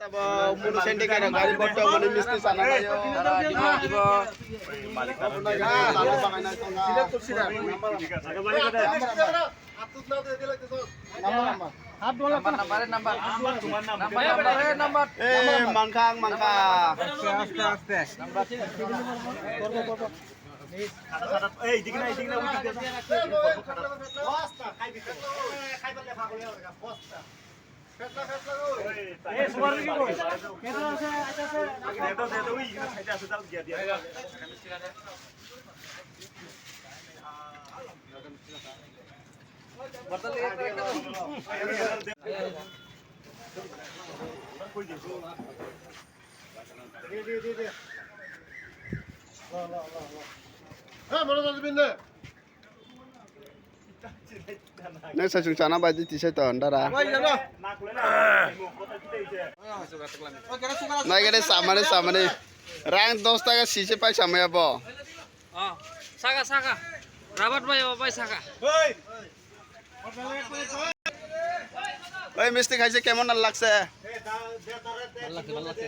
Mulu sendiri kan gaji botol mana mesti sana ayo. Diba. Malik lalu pakai naik tongga. Nomor. Mangkang. Aste. Nãy sao chúng ta nó bay đi thì sẽ tởn đó ra. Này cái đấy sama đi. Rang 10 টাকা শিশে পাই সাময়া বো সাকা Rabat ভাই সাকা ওই মিষ্টি খাইছে কেমন লাগছে? ভালো লাগছে